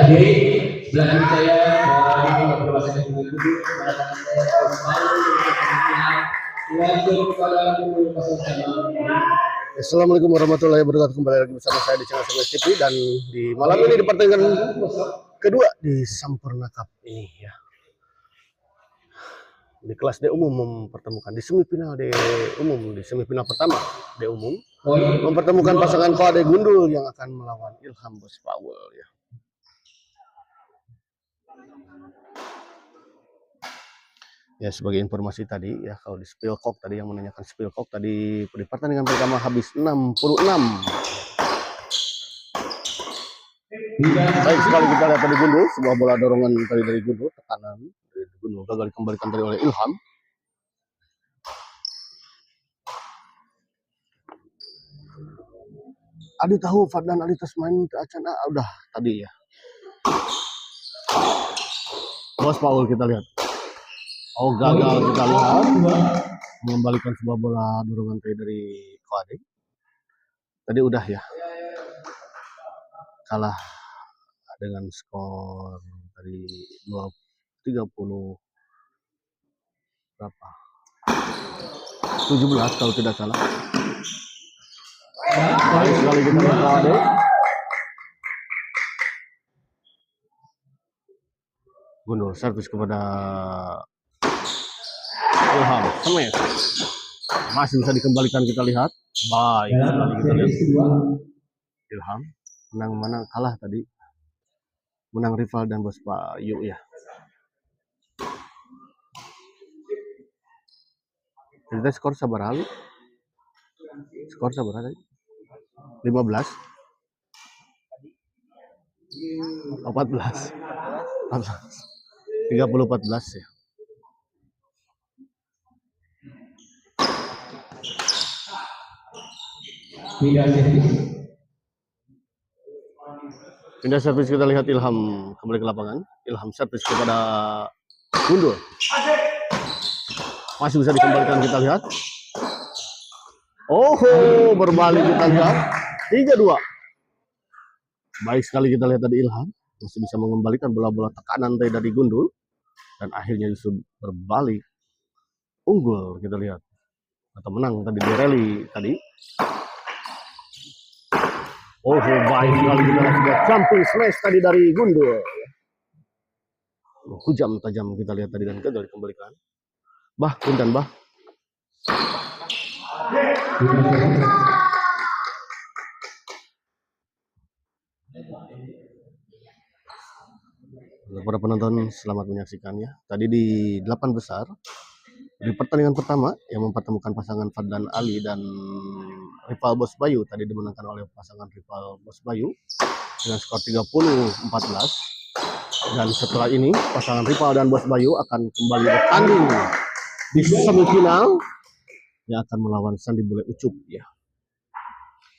Sebelah kiri saya ini berbahasa Inggris mengatakan saya Assalamualaikum warahmatullahi wabarakatuh. Kembali lagi bersama saya di channel Sebelas TV, dan di malam ini di pertandingan kedua di Sampurna Cup ini ya, di kelas D umum mempertemukan di semifinal D umum, di semifinal pertama D umum mempertemukan pasangan Pak Ade Gundul yang akan melawan Ilham Bos Powell ya. Ya, sebagai informasi tadi ya, kalau di Spilkok tadi yang menanyakan Spilkok tadi di pertandingan pertama habis 66. Baik sekali kita lihat tadi Gundul, sebuah bola dorongan tadi dari Gundul, tekanan dari Gundul gagal dikembalikan tadi oleh Ilham. Adi tahu Fadlan Adi tes main ke Acana udah tadi ya. Bos Paul kita lihat. Oh, gagal kita lihat mengembalikan sebuah bola dorongan tadi dari Koade. Tadi udah ya. Kalah dengan skor dari 30 berapa? 17 kalau tidak salah. Baik sekali kita lihat Koade. Gundul servis kepada Ilham, smash. Masih bisa dikembalikan kita lihat. Baik sekali kita lihat. Ilham menang mana kalah tadi. Menang rival dan Bos Bayu ya. Kita skor sabar hal. Skor sabar tadi. 15. 14. 30-14 ya. Pindah servis kita lihat Ilham kembali ke lapangan. Ilham servis kepada Gundul. Masih bisa dikembalikan kita lihat. Oh, berbalik kita lihat. 3-2. Baik sekali kita lihat tadi Ilham masih bisa mengembalikan bola-bola tekanan tadi dari Gundul, dan akhirnya justru berbalik unggul kita lihat atau menang tadi di rally tadi. Oh, baik sekali kita lihat jumping smash tadi dari Gundul. Hujam tajam kita lihat tadi dan gagal dikembalikan. Bah, punten bah. Para penonton, selamat menyaksikannya. Tadi di 8 besar di pertandingan pertama yang mempertemukan pasangan Fadlan Ali dan rival Bos Bayu tadi dimenangkan oleh pasangan rival Bos Bayu dengan skor 30-14. Dan setelah ini pasangan rival dan Bos Bayu akan kembali bertanding di semifinal yang akan melawan Sandi Bule Ucup ya.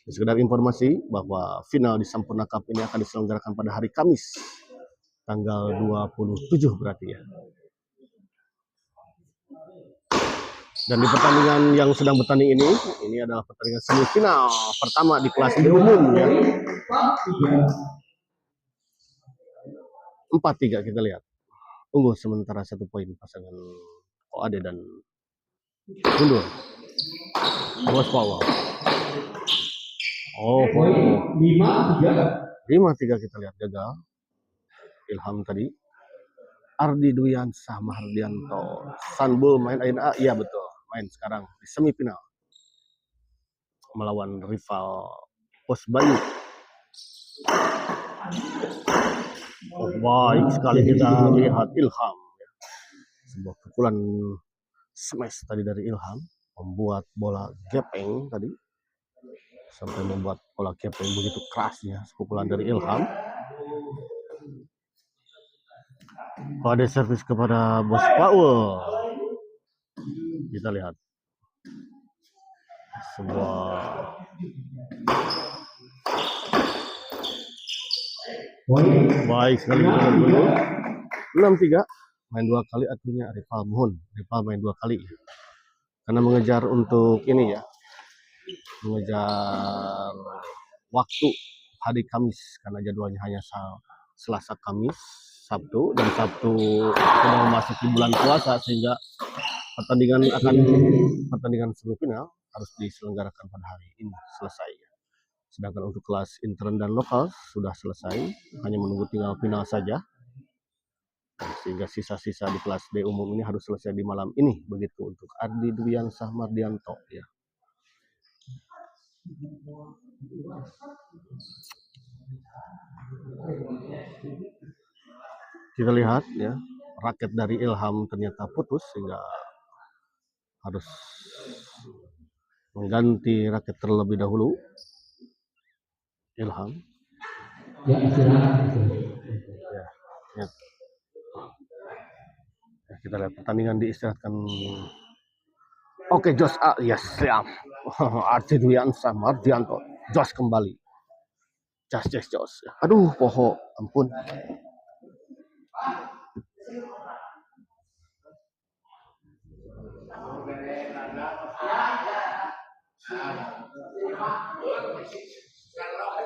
Sekedar informasi bahwa final di Sampurna Cup ini akan diselenggarakan pada hari Kamis tanggal 27 berarti ya. Dan di pertandingan yang sedang bertanding ini adalah pertandingan semifinal pertama di kelas D umum ya. 4-3 kita lihat. Unggul sementara 1 poin pasangan Koade dan Gundul. Bos Powell. Oh, 5-3 kita lihat gagal. Ilham tadi. Ardi Dwiansah Mahardianto. Sanbul main Aina. Iya betul. Main sekarang di semifinal. Melawan rival Bos Bayu. Oh, baik sekali kita lihat Ilham. Sebuah pukulan smash tadi dari Ilham. Membuat bola gepeng tadi. Sampai membuat bola gepeng begitu kerasnya pukulan dari Ilham. Ada servis kepada Bos Powell. Kita lihat sebuah baik sekali dulu. 6-3 main 2 kali artinya rival mohon. Rival main 2 kali karena mengejar untuk ini ya, mengejar waktu hari Kamis karena jadwalnya hanya Selasa, Kamis, Sabtu, dan Sabtu sudah memasuki bulan puasa sehingga pertandingan semifinal harus diselenggarakan pada hari ini selesai. Sedangkan untuk kelas intern dan lokal sudah selesai, hanya menunggu tinggal final saja. Sehingga sisa-sisa di kelas D umum ini harus selesai di malam ini, begitu untuk Ardi Dwiansah Mardianto ya. Kita lihat ya, raket dari Ilham ternyata putus sehingga harus mengganti raket terlebih dahulu. Ilham. Ya, istirahat. Ya. Kita lihat pertandingan diistirahatkan. Oke, Jos, yes, siap. Ardi Dwiansah Mardianto, Jos kembali. Jos. Aduh, poho, ampun.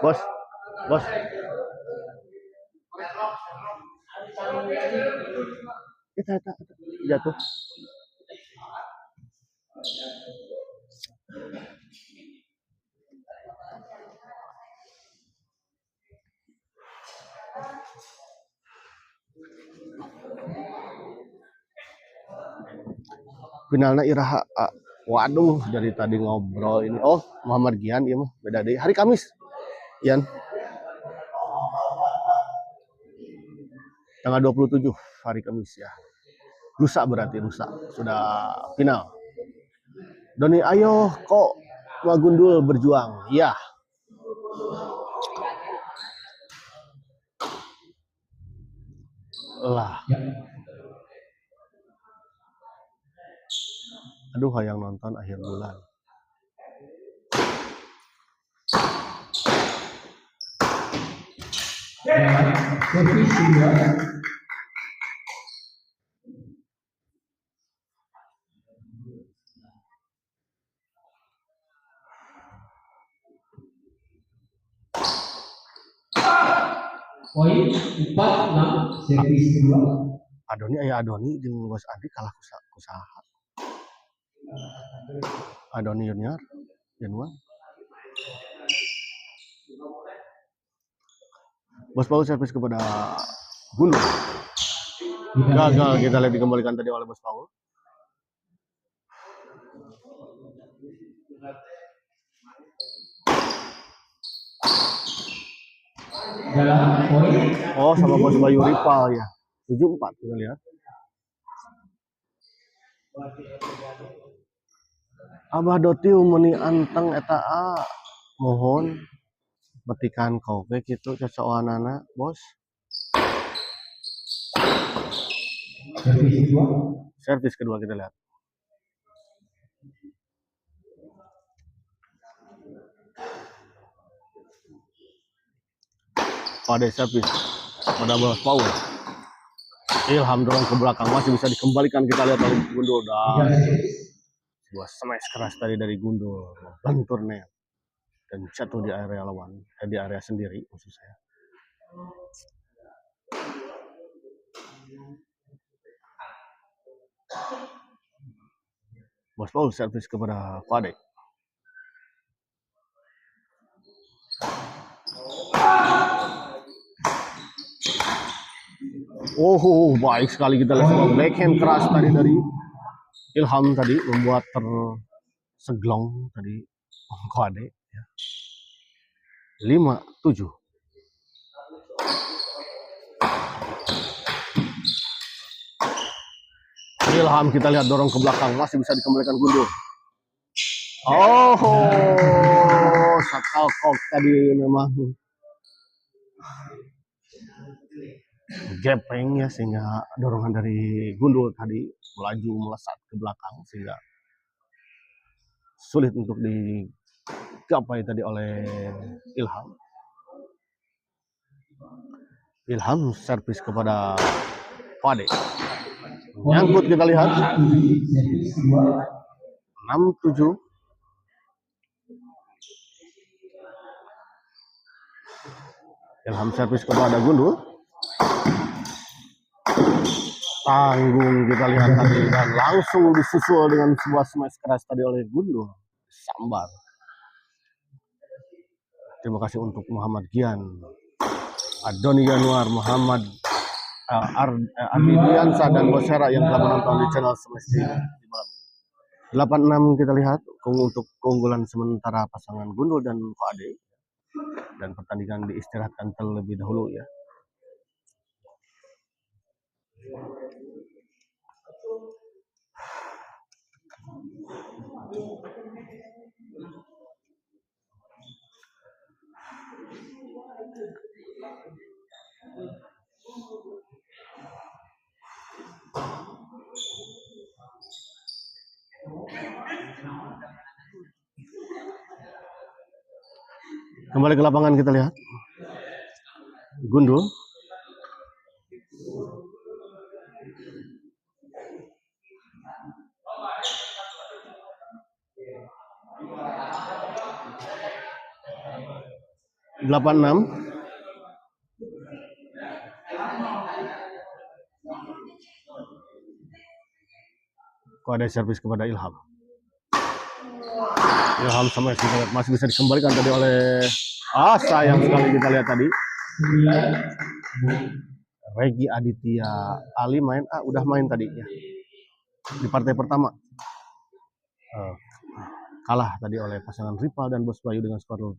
Bos. Kita jatuh. Finalnya Iraha. Waduh, dari tadi ngobrol ini. Oh, Muhammad Gian, iya mah beda deh. Hari Kamis, Ian. Tanggal 27 hari Kamis ya. Lusa berarti lusa sudah final. Doni, ayo kok Magundul berjuang. Iya. Lah. Aduh, hayang nonton akhir bulan. Poin 4-6 servis kedua. Adoni jeung Bos Adi kalah kusaha. Adoni Junior Januar. Bos Paul servis kepada Gundul. Gagal, kita lihat dikembalikan tadi oleh Bos Paul. Dalam poin. Oh, sama Bos Bayu Rival ya. 7-4 kita lihat. Abah Doti umuni anteng eta mohon metikan kowe gitu cocokanana, Bos. Servis kedua kita lihat. Pada servis pada Bos Paul. Ilham dorong ke belakang, masih bisa dikembalikan, kita lihat oleh Gundul. Sebuah smash keras tadi dari Gundul, bentur net dan jatuh di area lawan, di area sendiri maksud saya. Bos Paul servis kepada Fadek. Oh, baik sekali kita lihat sebuah backhand keras tadi dari Ilham tadi, membuat terseglong tadi Fadek ya. 5-7. Ilham kita lihat dorong ke belakang, masih bisa dikembalikan Gundul. Oh, shuttlecock tadi memang gepeng ya, sehingga dorongan dari Gundul tadi melaju melesat ke belakang sehingga sulit untuk digapai tadi oleh Ilham. Ilham servis kepada Fadek. Nyangkut kita lihat. 6-7. Ilham servis kepada Gundul. Tanggung kita lihat tadi dan langsung disusul dengan sebuah smash keras tadi oleh Gundul. Sambar. Terima kasih untuk Muhammad Gian, Adoni Januar, Muhammad Ardi Diansa dan Bosera yang telah menonton di channel Smash TV di malam ini. 86 kita lihat untuk keunggulan sementara pasangan Gundul dan Ko Ade, dan pertandingan diistirahatkan terlebih dahulu ya. Kembali ke lapangan kita lihat Gundul. Delapan enam. Kok ada servis kepada Ilham. Ilham sama kita lihat masih bisa dikembalikan tadi oleh sayang sekali kita lihat tadi. Regi Aditya Ali main udah main tadi ya. Di partai pertama. Kalah tadi oleh pasangan Rival dan Bos Bayu dengan skor 30-14.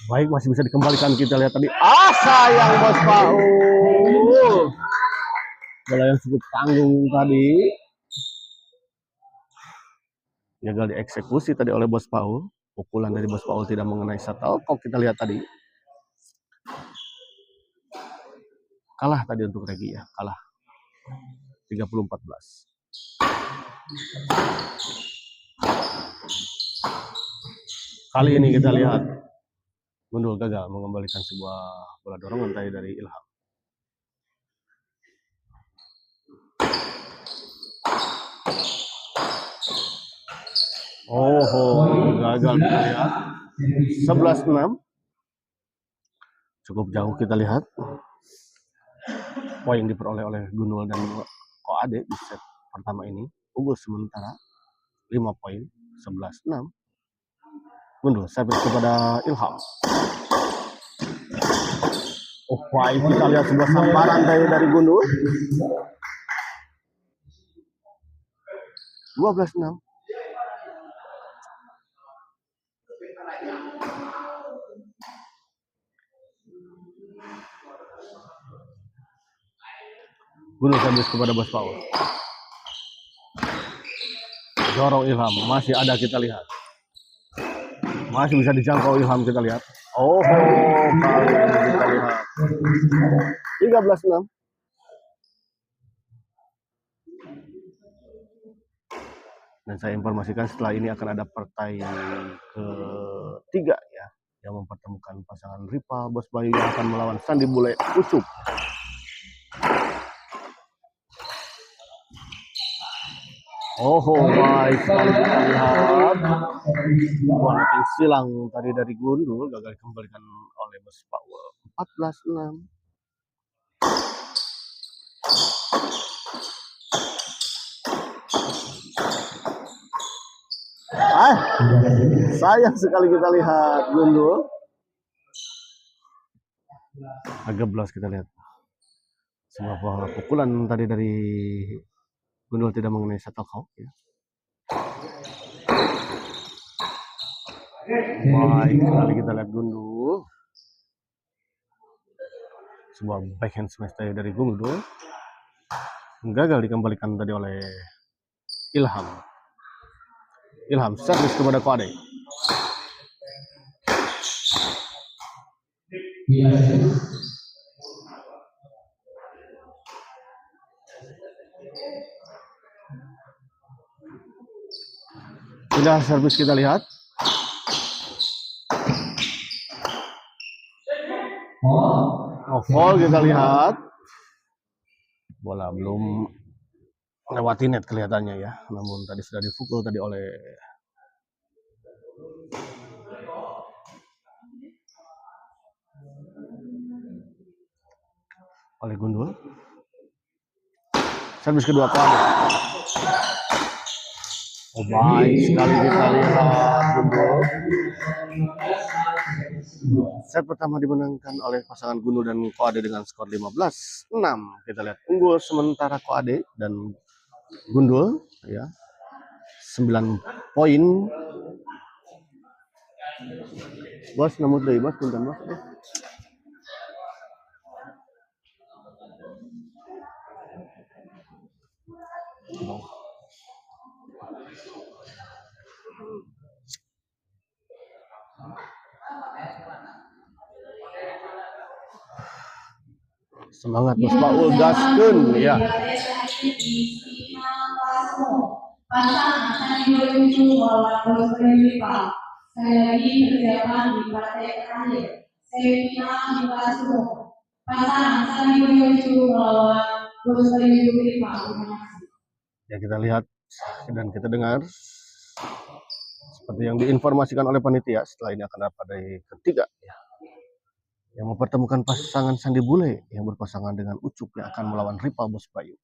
Baik, masih bisa dikembalikan kita lihat tadi. Sayang Bos Paul. Bola yang cukup tanggung tadi. Gagal dieksekusi tadi oleh Bos Paul. Pukulan dari Bos Paul tidak mengenai shuttlecock kita lihat tadi. Kalah tadi untuk Regi ya, kalah 30-14. Kali ini kita lihat Gundul gagal mengembalikan sebuah bola dorongan tadi dari Ilham. Gagal kita lihat. 11-6. Cukup jauh kita lihat. Poin diperoleh oleh Gundul dan Ko Ade di set pertama ini. Unggul sementara 5 poin, 11-6. Gundul servis kepada Ilham. Baik, kita lihat sebuah sambaran dari Gundul. 12-6. Gundul servis kepada Bos Paul. Dorong Ilham, masih ada kita lihat. Masih bisa dijangkau Ilham kita lihat. Kali ini kita lihat. 13-6. Dan saya informasikan setelah ini akan ada partai ketiga ya, yang mempertemukan pasangan Rival Bos Bayu yang akan melawan Sandi Bule Ucup. Baik sekali kita lihat. Bola silang tadi dari Gundul gagal dikembalikan oleh Bos Paul. 14-6. Sayang sekali kita lihat Gundul. Agak belas kita lihat. Semua pukulan tadi dari Gundul tidak mengenai shuttlecock ya. Baik sekali kita lihat Gundul. Sebuah backhand smash dari Gundul. Gagal dikembalikan tadi oleh Ilham. Ilham servis kepada Ko Ade. Sudah servis kita lihat. Foul kita lihat. Bola belum lewati net kelihatannya ya. Namun tadi sudah dipukul tadi oleh oleh Gundul. Servis kedua Koade. Oh, baik sekali kita lihat Gundul. Set pertama dimenangkan oleh pasangan Gundul dan Koade dengan skor 15-6. Kita lihat unggul sementara Koade dan Gundul ya. 9 poin. Bos namun deui bos punten bos. Semangat Bos Paul gaskeun ya. Sekali lagi persiapan di partai terakhir. Semifinal di kelas pasangan saling menuju melawan Bos Bayu Riva. Ya, kita lihat dan kita dengar seperti yang diinformasikan oleh panitia, setelah ini akan ada partai ketiga ya, yang mempertemukan pasangan Sandi Bule yang berpasangan dengan Ucup yang akan melawan Rival Bos Bayu.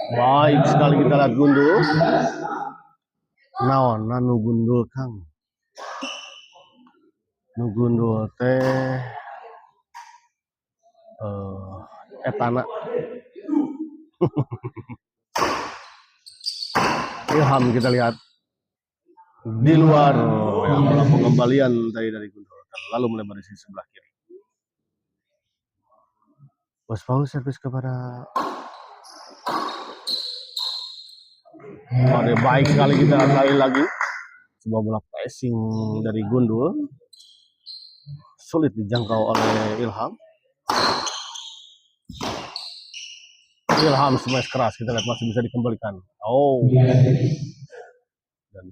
Baik sekali kita lihat Gundul. Naon nanu Gundul Kang. Nu Gundul teh etana Ilham kita lihat di luar ya, pengembalian tadi dari Gundul lalu melebar di sisi sebelah kiri. Bos Paul servis kepada Koade. Baik sekali kita lagi sebuah bola pressing dari Gundul sulit dijangkau oleh Ilham. Ilham smash keras, kita lihat masih bisa dikembalikan. Oh, dan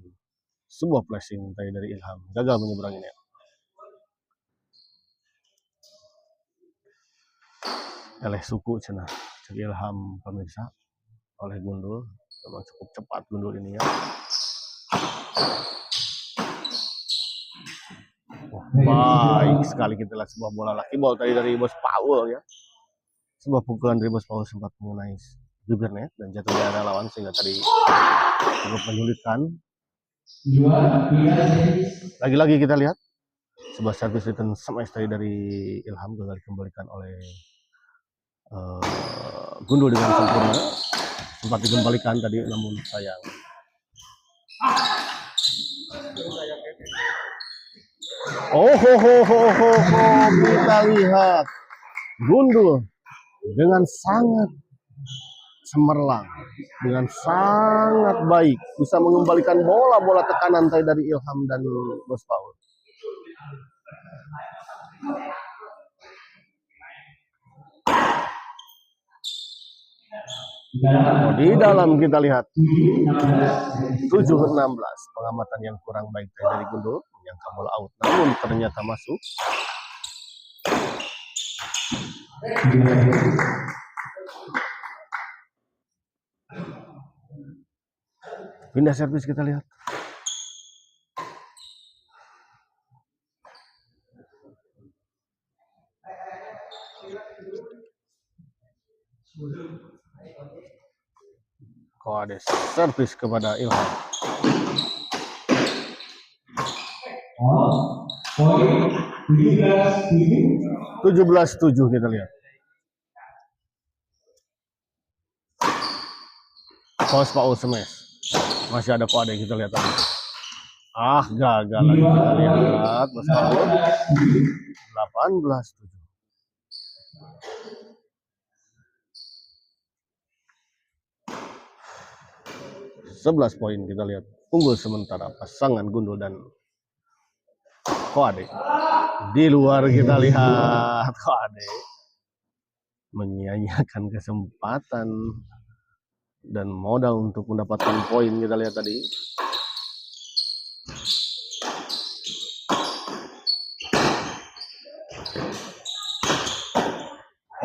sebuah flashing tadi dari Ilham gagal menyeberanginya. Eleh suku cenah cek Ilham pemirsa oleh Gundul. Memang cukup cepat Gundul ini ya. Baik sekali kita lihat sebuah bola laki ball tadi dari Bos Paul ya. Sebuah pukulan dari Bos Paul sempat mengenai bibir net dan jatuh di area lawan sehingga tadi cukup menyulitkan. Lagi-lagi kita lihat sebuah servis return smash tadi dari Ilham gagal dikembalikan oleh Gundul dengan sempurna. Sempat dikembalikan tadi namun sayang. Oh, kita lihat Gundul dengan sangat cemerlang, dengan sangat baik bisa mengembalikan bola-bola tekanan tadi dari Ilham dan Bos Paul. Oh, di dalam kita lihat 7-16 pengamatan yang kurang baik dari Gundul yang bola out namun ternyata masuk. Pindah servis kita lihat. Koade servis kepada Ilham. 17-7 kita lihat. Bos Paul smash. Masih ada Koade kita lihat tadi. Gagal lagi kita lihat Bos Paul. 18-7. 11 poin kita lihat unggul sementara pasangan Gundul dan Koade. Di luar kita lihat Koade menyia-nyiakan kesempatan dan modal untuk mendapatkan poin kita lihat tadi.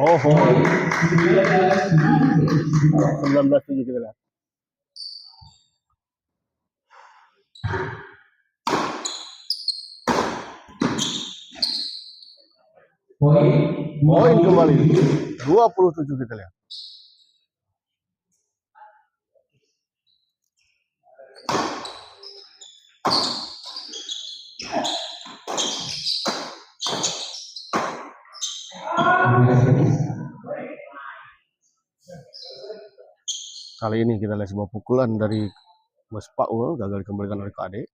Oh, 19-7 kita lihat. Poin kembali. 27 kita lihat. Kali ini kita lihat sebuah pukulan dari Bos Paul, gagal dikembalikan oleh KD.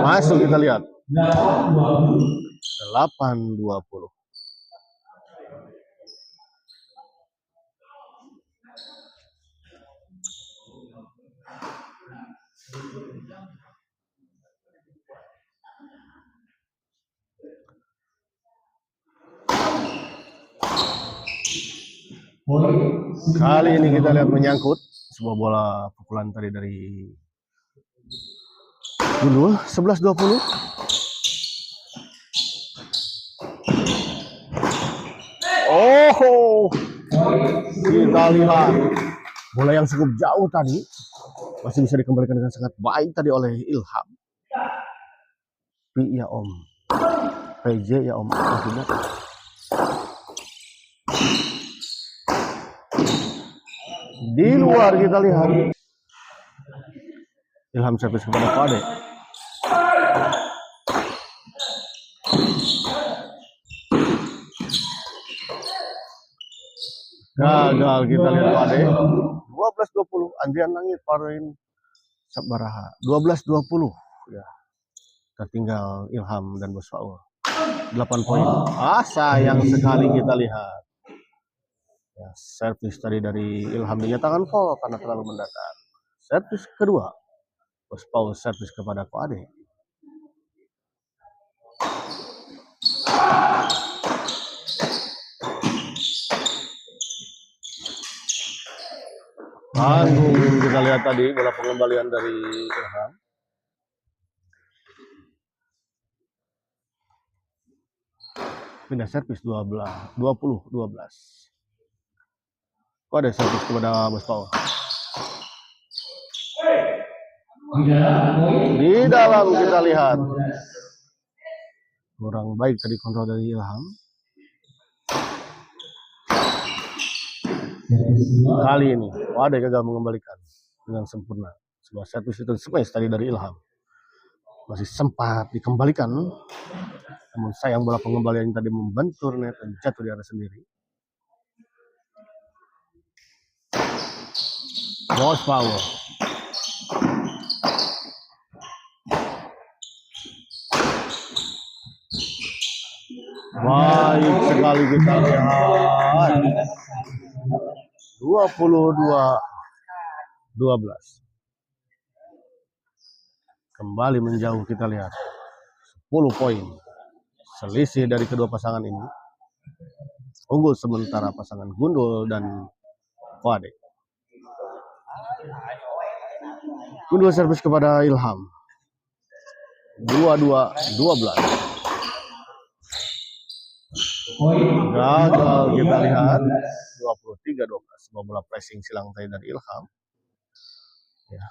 Masuk kita lihat. 8-20. Kali ini kita lihat menyangkut sebuah bola pukulan tadi dari Gundul. 11-20. Oh, kita lihat bola yang cukup jauh tadi masih bisa dikembalikan dengan sangat baik tadi oleh Ilham. Ya Om, PJ ya Om, maksudnya. Di luar kita lihat Ilham servis kepada Pade. Gagal kita lihat Pade. 12-20. Andrian Langit Parin Sabaraha. 12-20. Ya. Tertinggal Ilham dan Bos Paul. 8 poin. Sayang sekali kita lihat. Ya, servis tadi dari Ilham dinyatakan foul karena terlalu mendatar. Servis kedua, Bos Paul servis kepada Koade. Tanggung kita lihat tadi bola pengembalian dari Ilham. Pindah servis 20-12. Kok ada servis kepada Bos Paul? Di dalam kita lihat kurang baik tadi kontrol dari Ilham. Kali ini Wade gagal mengembalikan dengan sempurna. Sebuah servis itu space tadi dari Ilham masih sempat dikembalikan, namun sayang bola pengembalian tadi membentur net dan jatuh di arah sendiri. Bos Paul. Baik sekali kita lihat. 22-12. Kembali menjauh kita lihat. 10 poin. Selisih dari kedua pasangan ini. Unggul sementara pasangan Gundul dan Koade. Gundul servis kepada Ilham. 22-12. Gagal kita lihat. 23-12. Sebuah bola pressing silang tadi dari Ilham. Ya.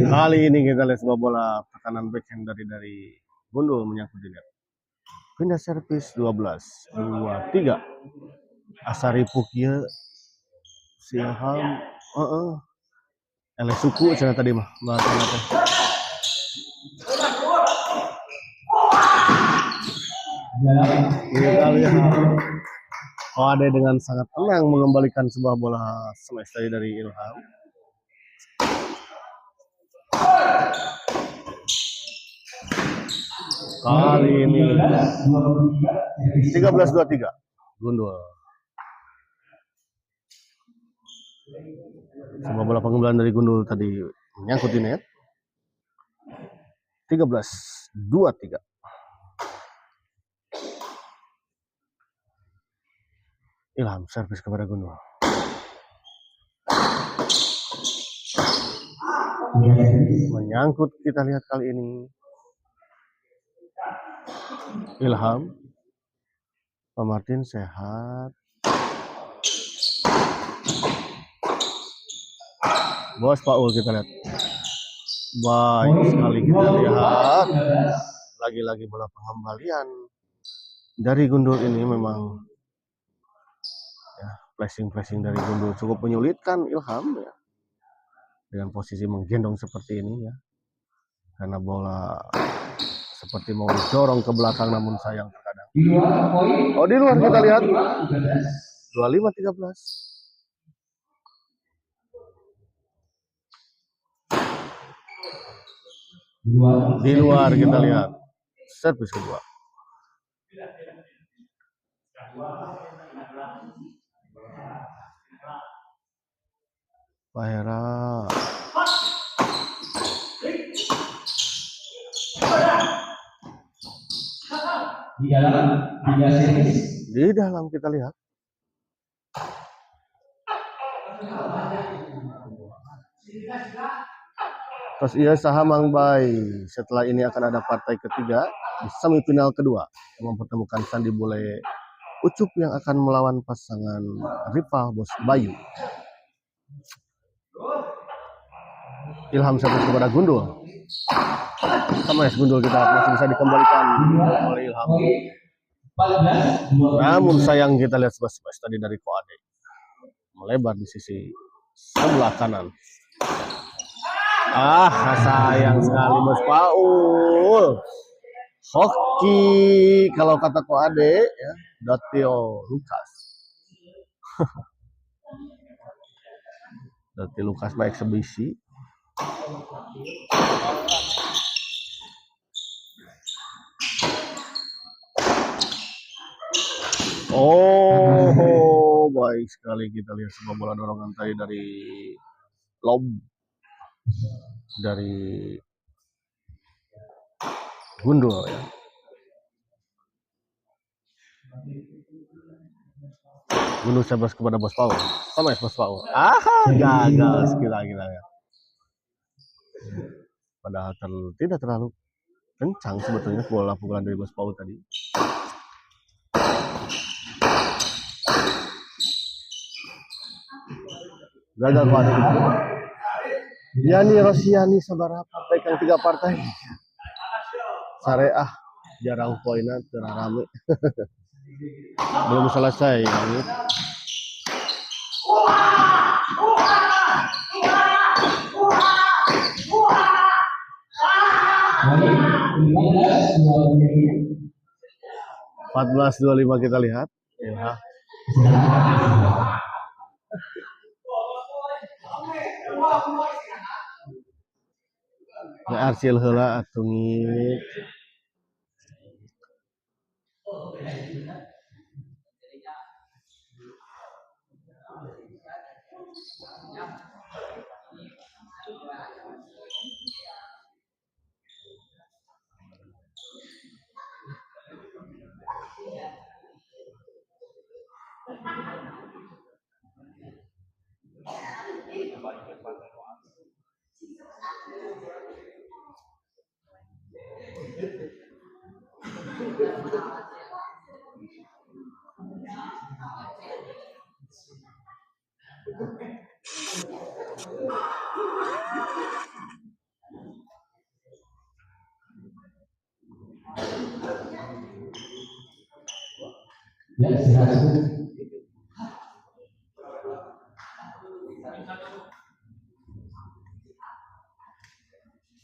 Kali ini kita lihat sebuah bola tekanan backhand dari Gundul menyangkut di net. Pindah servis 12-23. Asari Pukia Silham Ele suku sana tadi mah bahasanya teh. Kita lihat Koade dengan sangat tenang mengembalikan sebuah bola smash tadi dari Ilham. Kali ini 13-23 Gundul. Sebuah bola pengembalian dari Gundul tadi menyangkut di net. 13-23. Ilham servis kepada Gundul. Menyangkut kita lihat kali ini. Ilham. Pak Martin sehat. Bos Paul kita lihat. Baik sekali kita lihat. Lagi-lagi bola pengembalian dari Gundul ini memang ya, flashing dari Gundul cukup menyulitkan Ilham ya. Dengan posisi menggendong seperti ini ya. Karena bola seperti mau didorong ke belakang namun sayang terkadang. Oh, di luar kita lihat. 25-13. Di luar kita lihat. Servis kedua. Pak Hera. Di dalam kita lihat. Terus ia saham Mang Bay. Setelah ini akan ada partai ketiga di semifinal kedua yang mempertemukan Sandi Bule Ucup yang akan melawan pasangan rival Bos Bayu. Ilham servis kepada Gundul. Sama ya Gundul kita masih bisa dikembalikan oleh Ilham. Namun sayang kita lihat space tadi dari Koade melebar di sisi sebelah kanan. Sayang sekali Bos Paul. Hoki kalau kata Koade ya, Datio Lukas. Datio Lukas baik eksebisi. Oh, baik sekali kita lihat sebuah bola dorongan tadi dari lob dari Gundul ya. Gundul servis kepada Bos Paul. Sama ya Bos Paul. Gagal gila ya. Padahal tidak terlalu kencang sebetulnya bola pukulan dari Bos Paul tadi. Gagal pada itu. Yani Rosiani sabaraha partai kang 3 partai. Sareah jarang poinnya terarame. Belum selesai ya. Empat 14-25 kita lihat. Ya. Arsil heula atungit.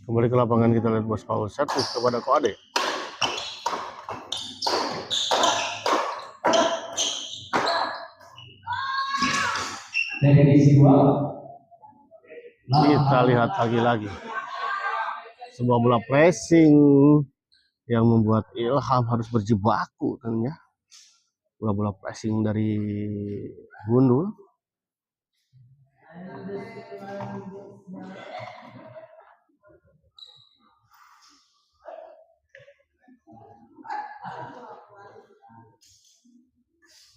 Kembali ke lapangan kita lihat Bos Paul servis kepada Koade. Kita lihat lagi-lagi sebuah bola pressing yang membuat Ilham harus berjibaku kan ya. Bola-bola pressing dari Gundul.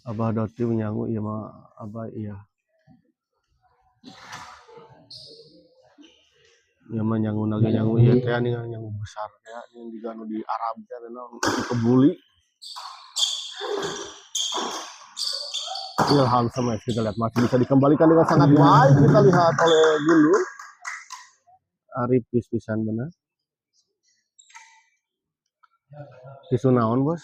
Abah Doti menyangu iya mah Abah iya. Iya mah nyangu nage nyangu iya teh anu nyangu besar teh yang juga anu di Arab teh naon kebuli. Ilham sama kita lihat masih bisa dikembalikan dengan sangat baik kita lihat oleh Gundul. Arif pisan benar. Isu naon bos?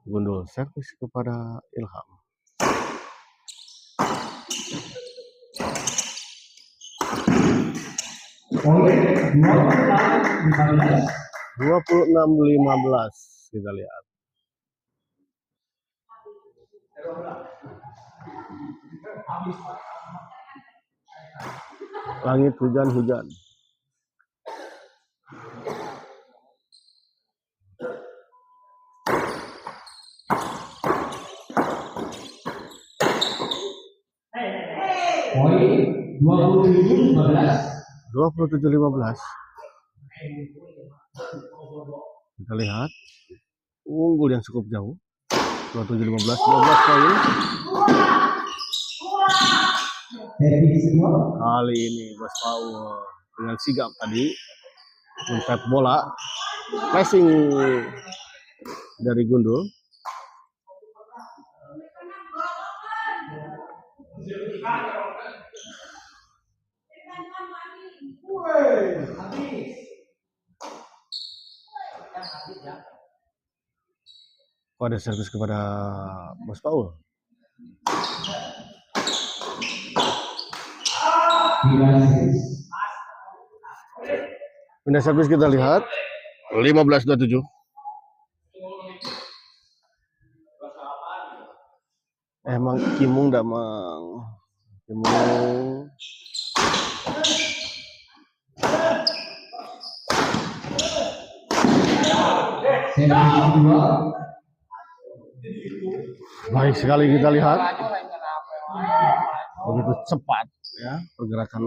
Gundul servis kepada Ilham. Poin 26-15 kita lihat. Langit hujan-hujan. Poin 27-15. 27-15. Kita lihat unggul yang cukup jauh. 27-15, 12 poin. Kali ini Bos Paul dengan sigap tadi men-tap bola, passing dari Gundul. Ada servis kepada Bos Paul. Pindah servis kita lihat 15-27. Emang Kimung dah mang. Kimung. Baik sekali kita lihat. Begitu cepat ya pergerakan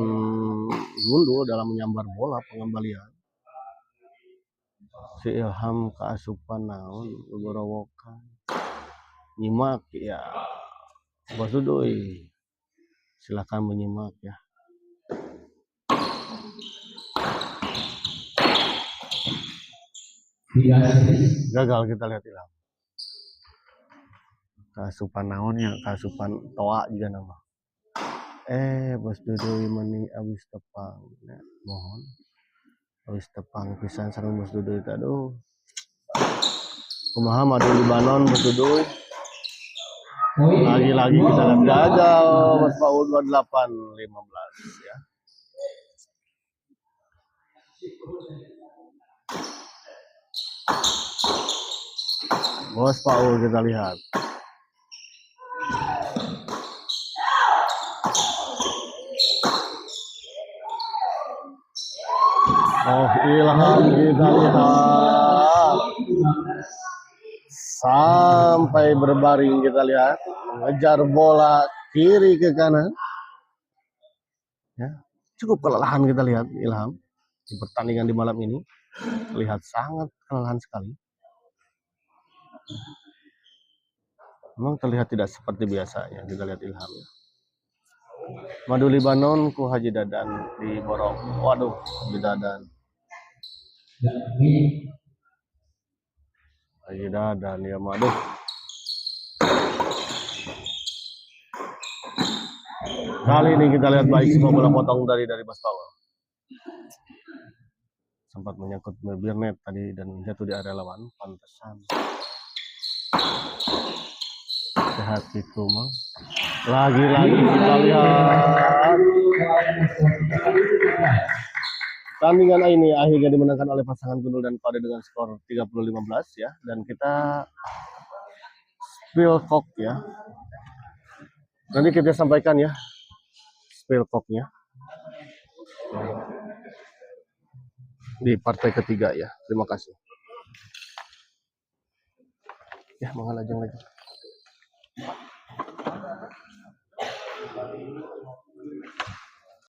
Gundul dalam menyambar bola pengembalian. Si Ilham keasupan naon gorowokan. Nyimak ya. Bos Udoy. Silakan menyimak ya. Gagal kita lihat Ilham. Keasupan naonnya, keasupan toa juga nama. Bos Dudoy meni abis tepang. Ya, mohon. Abis tepang pisan sareng Bos Dudoy aduh. Kumaha madu Libanon Bos Dudoy. Lagi-lagi kita lihat gagal Bos Paul 28-15 ya. Bos Paul kita lihat. Oh, Ilham kita lihat. Sampai berbaring kita lihat. Mengejar bola kiri ke kanan. Ya, cukup kelelahan kita lihat Ilham. Di pertandingan di malam ini. Terlihat sangat kelelahan sekali. Memang terlihat tidak seperti biasanya kita lihat Ilham. Madu Libanon ku Haji Dadan di Borong. Waduh, Haji Dadan. Haji Dadan ya madu. Kali ini kita lihat baik semua bola potong dari Bos Paul. Sempat menyangkut bibir net tadi dan jatuh di area lawan. Pantesan. Sehat itu mah. Lagi-lagi kita lihat. Tandingan ini akhirnya dimenangkan oleh pasangan Gundul dan Pade dengan skor 30-15 ya. Dan kita Spilkok ya. Nanti kita sampaikan ya Spilkoknya di partai ketiga ya. Terima kasih. Ya, mangga lajeng lagi.